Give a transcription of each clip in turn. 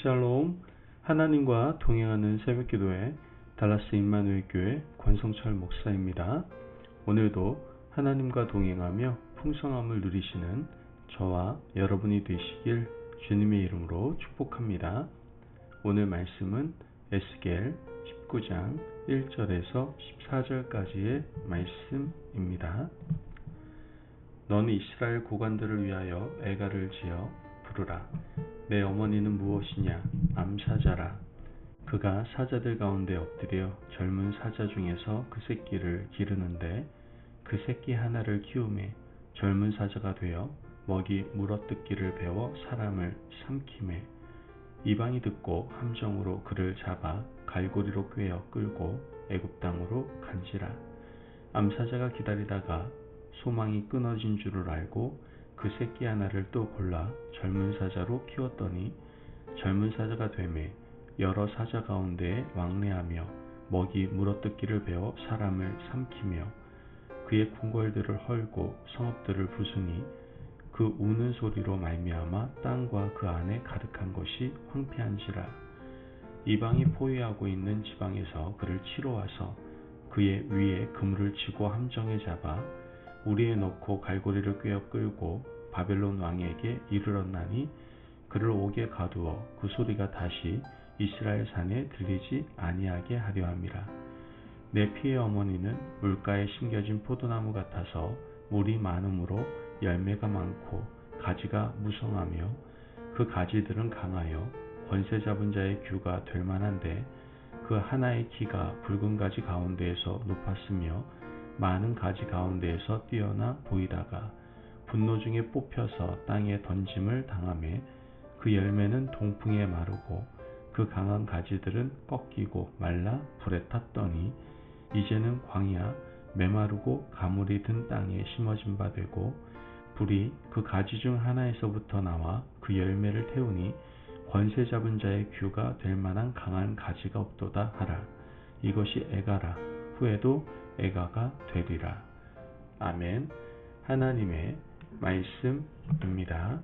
샬롬, 하나님과 동행하는 새벽기도회 달라스 임마누엘 교회 권성철 목사입니다. 오늘도 하나님과 동행하며 풍성함을 누리시는 저와 여러분이 되시길 주님의 이름으로 축복합니다. 오늘 말씀은 에스겔 19장 1절에서 14절까지의 말씀입니다. 너는 이스라엘 고관들을 위하여 애가를 지어 부르라. 내 어머니는 무엇이냐? 암사자라. 그가 사자들 가운데 엎드려 젊은 사자 중에서 그 새끼를 기르는데 그 새끼 하나를 키우매 젊은 사자가 되어 먹이 물어뜯기를 배워 사람을 삼키매 이방이 듣고 함정으로 그를 잡아 갈고리로 꿰어 끌고 애굽 땅으로 간지라. 암사자가 기다리다가 소망이 끊어진 줄을 알고 그 새끼 하나를 또 골라 젊은 사자로 키웠더니 젊은 사자가 되매 여러 사자 가운데 왕래하며 먹이 물어뜯기를 배워 사람을 삼키며 그의 궁궐들을 헐고 성읍들을 부수니 그 우는 소리로 말미암아 땅과 그 안에 가득한 것이 황폐한지라. 이방이 포위하고 있는 지방에서 그를 치러 와서 그의 위에 그물을 치고 함정에 잡아 우리에 넣고 갈고리를 꿰어 끌고 바벨론 왕에게 이르렀나니 그를 옥에 가두어 그 소리가 다시 이스라엘 산에 들리지 아니하게 하려 함이라. 내 피의 어머니는 물가에 심겨진 포도나무 같아서 물이 많음으로 열매가 많고 가지가 무성하며 그 가지들은 강하여 권세 잡은 자의 규가 될 만한데 그 하나의 키가 붉은 가지 가운데에서 높았으며 많은 가지 가운데에서 뛰어나 보이다가 분노 중에 뽑혀서 땅에 던짐을 당하매 그 열매는 동풍에 마르고 그 강한 가지들은 꺾이고 말라 불에 탔더니 이제는 광야 메마르고 가물이 든 땅에 심어진 바 되고 불이 그 가지 중 하나에서부터 나와 그 열매를 태우니 권세 잡은 자의 규가 될 만한 강한 가지가 없도다 하라. 이것이 애가라. 후에도 애가가 되리라. 아멘. 하나님의 말씀입니다.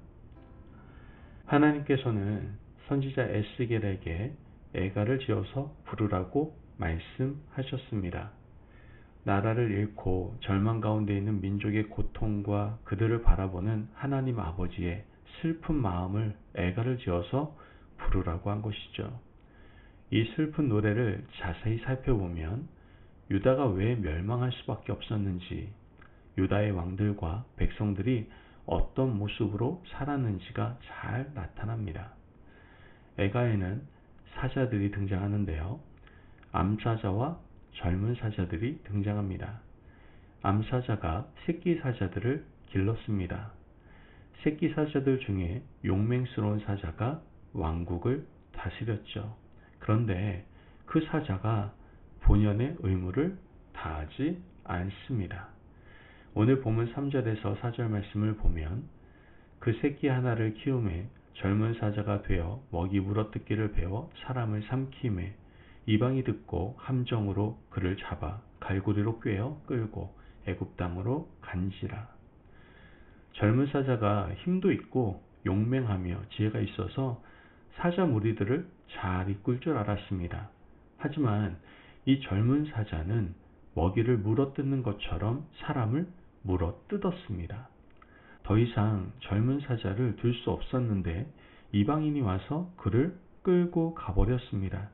하나님께서는 선지자 에스겔에게 애가를 지어서 부르라고 말씀하셨습니다. 나라를 잃고 절망 가운데 있는 민족의 고통과 그들을 바라보는 하나님 아버지의 슬픈 마음을 애가를 지어서 부르라고 한 것이죠. 이 슬픈 노래를 자세히 살펴보면 유다가 왜 멸망할 수밖에 없었는지, 유다의 왕들과 백성들이 어떤 모습으로 살았는지가 잘 나타납니다. 애가에는 사자들이 등장하는데요. 암사자와 젊은 사자들이 등장합니다. 암사자가 새끼 사자들을 길렀습니다. 새끼 사자들 중에 용맹스러운 사자가 왕국을 다스렸죠. 그런데 그 사자가 본연의 의무를 다하지 않습니다. 오늘 본문 3절에서 4절 말씀을 보면 그 새끼 하나를 키우매 젊은 사자가 되어 먹이 물어뜯기를 배워 사람을 삼키매 이방이 듣고 함정으로 그를 잡아 갈고리로 꿰어 끌고 애굽 땅으로 간지라. 젊은 사자가 힘도 있고 용맹하며 지혜가 있어서 사자 무리들을 잘 이끌 줄 알았습니다. 하지만 이 젊은 사자는 먹이를 물어뜯는 것처럼 사람을 물어뜯었습니다. 더 이상 젊은 사자를 둘 수 없었는데 이방인이 와서 그를 끌고 가버렸습니다.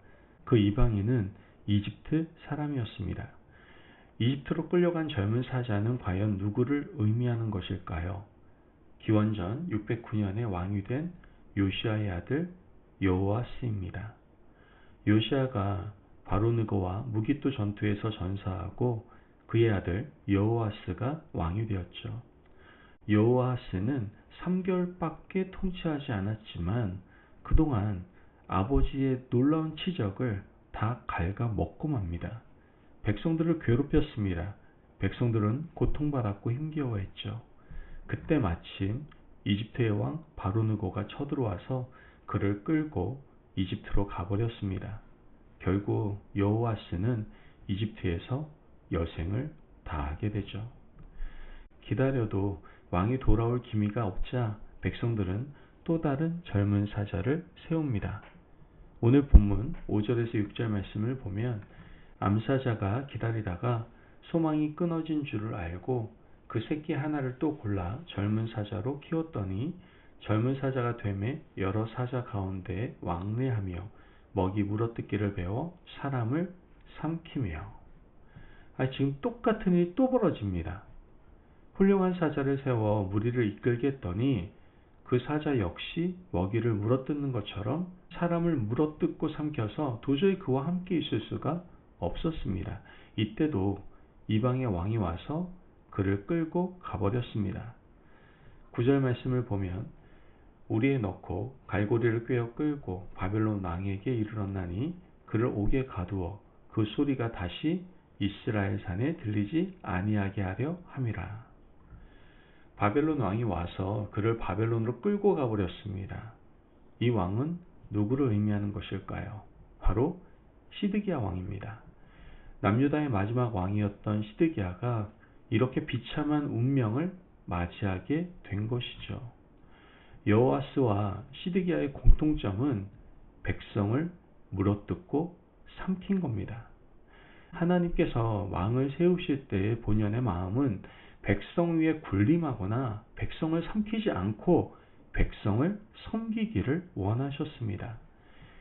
그 이방인은 이집트 사람이었습니다. 이집트로 끌려간 젊은 사자는 과연 누구를 의미하는 것일까요? 기원전 609년에 왕이 된 요시아의 아들 여호아스입니다. 요시아가 바로느고와 무기또 전투에서 전사하고 그의 아들 여호아스가 왕이 되었죠. 여호아스는 3개월밖에 통치하지 않았지만 그동안 아버지의 놀라운 치적을 다 갉아먹고 맙니다. 백성들을 괴롭혔습니다. 백성들은 고통받았고 힘겨워했죠. 그때 마침 이집트의 왕 바로느고가 쳐들어와서 그를 끌고 이집트로 가버렸습니다. 결국 여호아스는 이집트에서 여생을 다하게 되죠. 기다려도 왕이 돌아올 기미가 없자 백성들은 또 다른 젊은 사자를 세웁니다. 오늘 본문 5절에서 6절 말씀을 보면 암사자가 기다리다가 소망이 끊어진 줄을 알고 그 새끼 하나를 또 골라 젊은 사자로 키웠더니 젊은 사자가 되매 여러 사자 가운데 왕래하며 먹이 물어뜯기를 배워 사람을 삼키며. 지금 똑같은 일이 또 벌어집니다. 훌륭한 사자를 세워 무리를 이끌게 했더니 그 사자 역시 먹이를 물어뜯는 것처럼 사람을 물어뜯고 삼켜서 도저히 그와 함께 있을 수가 없었습니다. 이때도 이방의 왕이 와서 그를 끌고 가버렸습니다. 9절 말씀을 보면 우리에 넣고 갈고리를 꿰어 끌고 바벨론 왕에게 이르렀나니 그를 옥에 가두어 그 소리가 다시 이스라엘 산에 들리지 아니하게 하려 함이라. 바벨론 왕이 와서 그를 바벨론으로 끌고 가버렸습니다. 이 왕은 누구를 의미하는 것일까요? 바로 시드기야 왕입니다. 남유다의 마지막 왕이었던 시드기야가 이렇게 비참한 운명을 맞이하게 된 것이죠. 여호아스와 시드기야의 공통점은 백성을 물어뜯고 삼킨 겁니다. 하나님께서 왕을 세우실 때의 본연의 마음은 백성 위에 군림하거나 백성을 삼키지 않고 백성을 섬기기를 원하셨습니다.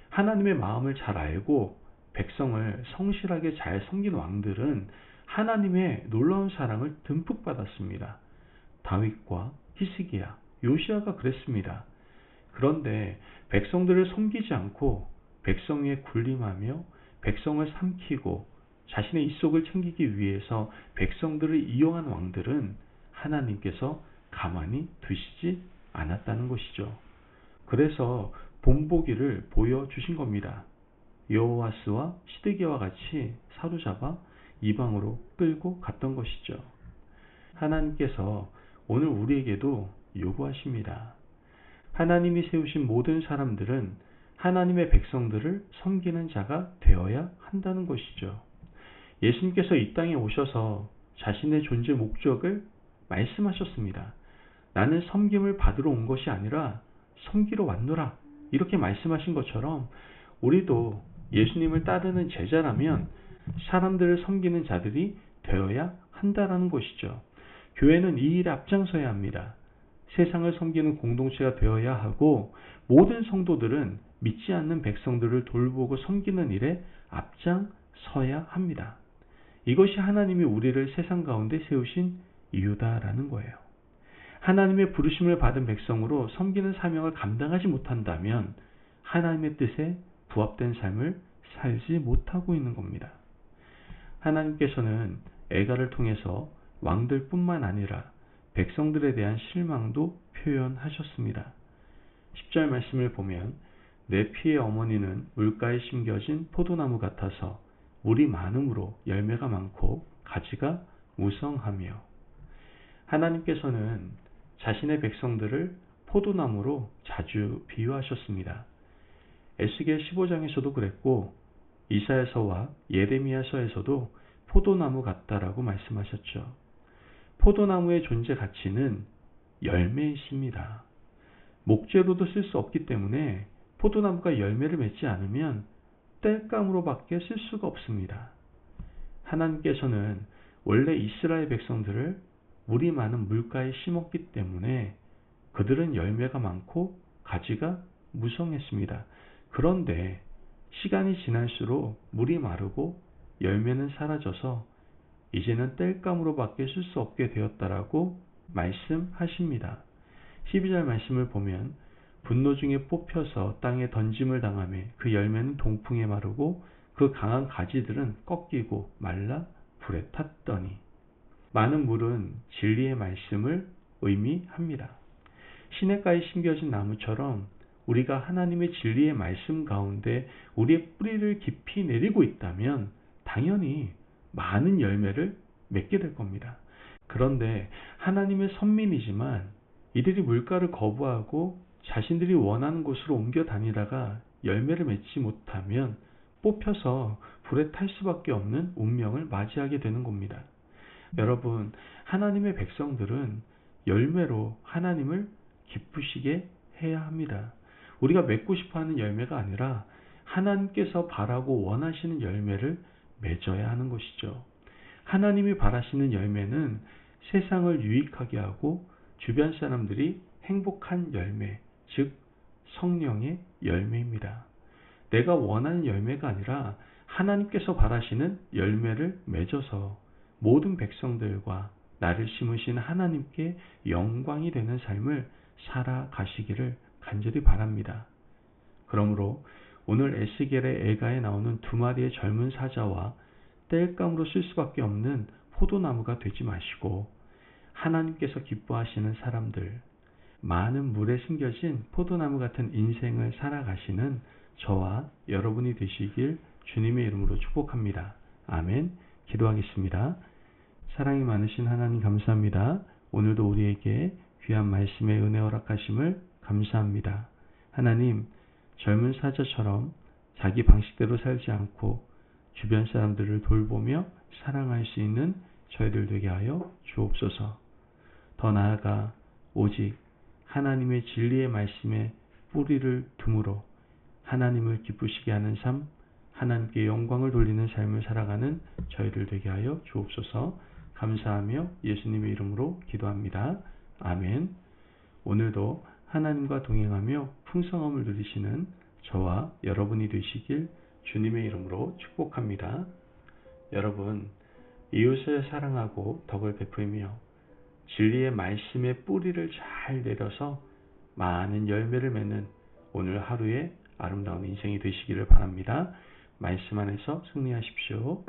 하나님의 마음을 잘 알고 백성을 성실하게 잘 섬긴 왕들은 하나님의 놀라운 사랑을 듬뿍 받았습니다. 다윗과 히스기야, 요시야가 그랬습니다. 그런데 백성들을 섬기지 않고 백성 위에 군림하며 백성을 삼키고 자신의 입속을 챙기기 위해서 백성들을 이용한 왕들은 하나님께서 가만히 두시지 않았다는 것이죠. 그래서 본보기를 보여주신 겁니다. 여호아스와 시드기야와 같이 사로잡아 이방으로 끌고 갔던 것이죠. 하나님께서 오늘 우리에게도 요구하십니다. 하나님이 세우신 모든 사람들은 하나님의 백성들을 섬기는 자가 되어야 한다는 것이죠. 예수님께서 이 땅에 오셔서 자신의 존재 목적을 말씀하셨습니다. 나는 섬김을 받으러 온 것이 아니라 섬기러 왔노라. 이렇게 말씀하신 것처럼 우리도 예수님을 따르는 제자라면 사람들을 섬기는 자들이 되어야 한다는 것이죠. 교회는 이 일에 앞장서야 합니다. 세상을 섬기는 공동체가 되어야 하고 모든 성도들은 믿지 않는 백성들을 돌보고 섬기는 일에 앞장서야 합니다. 이것이 하나님이 우리를 세상 가운데 세우신 이유다라는 거예요. 하나님의 부르심을 받은 백성으로 섬기는 사명을 감당하지 못한다면 하나님의 뜻에 부합된 삶을 살지 못하고 있는 겁니다. 하나님께서는 애가를 통해서 왕들뿐만 아니라 백성들에 대한 실망도 표현하셨습니다. 10절 말씀을 보면 내 피의 어머니는 물가에 심겨진 포도나무 같아서 물이 많음으로 열매가 많고 가지가 무성하며. 하나님께서는 자신의 백성들을 포도나무로 자주 비유하셨습니다. 에스겔 15장에서도 그랬고 이사야서와 예레미야서에서도 포도나무 같다라고 말씀하셨죠. 포도나무의 존재 가치는 열매에 있습니다. 목재로도 쓸 수 없기 때문에 포도나무가 열매를 맺지 않으면 땔감으로밖에 쓸 수가 없습니다. 하나님께서는 원래 이스라엘 백성들을 물이 많은 물가에 심었기 때문에 그들은 열매가 많고 가지가 무성했습니다. 그런데 시간이 지날수록 물이 마르고 열매는 사라져서 이제는 땔감으로밖에 쓸 수 없게 되었다라고 말씀하십니다. 12절 말씀을 보면 분노 중에 뽑혀서 땅에 던짐을 당하며 그 열매는 동풍에 마르고 그 강한 가지들은 꺾이고 말라 불에 탔더니. 많은 물은 진리의 말씀을 의미합니다. 시냇가에 심겨진 나무처럼 우리가 하나님의 진리의 말씀 가운데 우리의 뿌리를 깊이 내리고 있다면 당연히 많은 열매를 맺게 될 겁니다. 그런데 하나님의 선민이지만 이들이 물가를 거부하고 자신들이 원하는 곳으로 옮겨 다니다가 열매를 맺지 못하면 뽑혀서 불에 탈 수밖에 없는 운명을 맞이하게 되는 겁니다. 여러분, 하나님의 백성들은 열매로 하나님을 기쁘시게 해야 합니다. 우리가 맺고 싶어하는 열매가 아니라 하나님께서 바라고 원하시는 열매를 맺어야 하는 것이죠. 하나님이 바라시는 열매는 세상을 유익하게 하고 주변 사람들이 행복한 열매, 즉 성령의 열매입니다. 내가 원하는 열매가 아니라 하나님께서 바라시는 열매를 맺어서 모든 백성들과 나를 심으신 하나님께 영광이 되는 삶을 살아가시기를 간절히 바랍니다. 그러므로 오늘 에스겔의 애가에 나오는 두 마리의 젊은 사자와 땔감으로 쓸 수밖에 없는 포도나무가 되지 마시고 하나님께서 기뻐하시는 사람들, 많은 물에 숨겨진 포도나무 같은 인생을 살아가시는 저와 여러분이 되시길 주님의 이름으로 축복합니다. 아멘. 기도하겠습니다. 사랑이 많으신 하나님 감사합니다. 오늘도 우리에게 귀한 말씀의 은혜 허락하심을 감사합니다. 하나님, 젊은 사자처럼 자기 방식대로 살지 않고 주변 사람들을 돌보며 사랑할 수 있는 저희들 되게 하여 주옵소서. 더 나아가 오직 하나님의 진리의 말씀에 뿌리를 둠으로 하나님을 기쁘시게 하는 삶, 하나님께 영광을 돌리는 삶을 살아가는 저희들 되게 하여 주옵소서. 감사하며 예수님의 이름으로 기도합니다. 아멘. 오늘도 하나님과 동행하며 풍성함을 누리시는 저와 여러분이 되시길 주님의 이름으로 축복합니다. 여러분, 이웃을 사랑하고 덕을 베풀며 진리의 말씀의 뿌리를 잘 내려서 많은 열매를 맺는 오늘 하루의 아름다운 인생이 되시기를 바랍니다. 말씀 안에서 승리하십시오.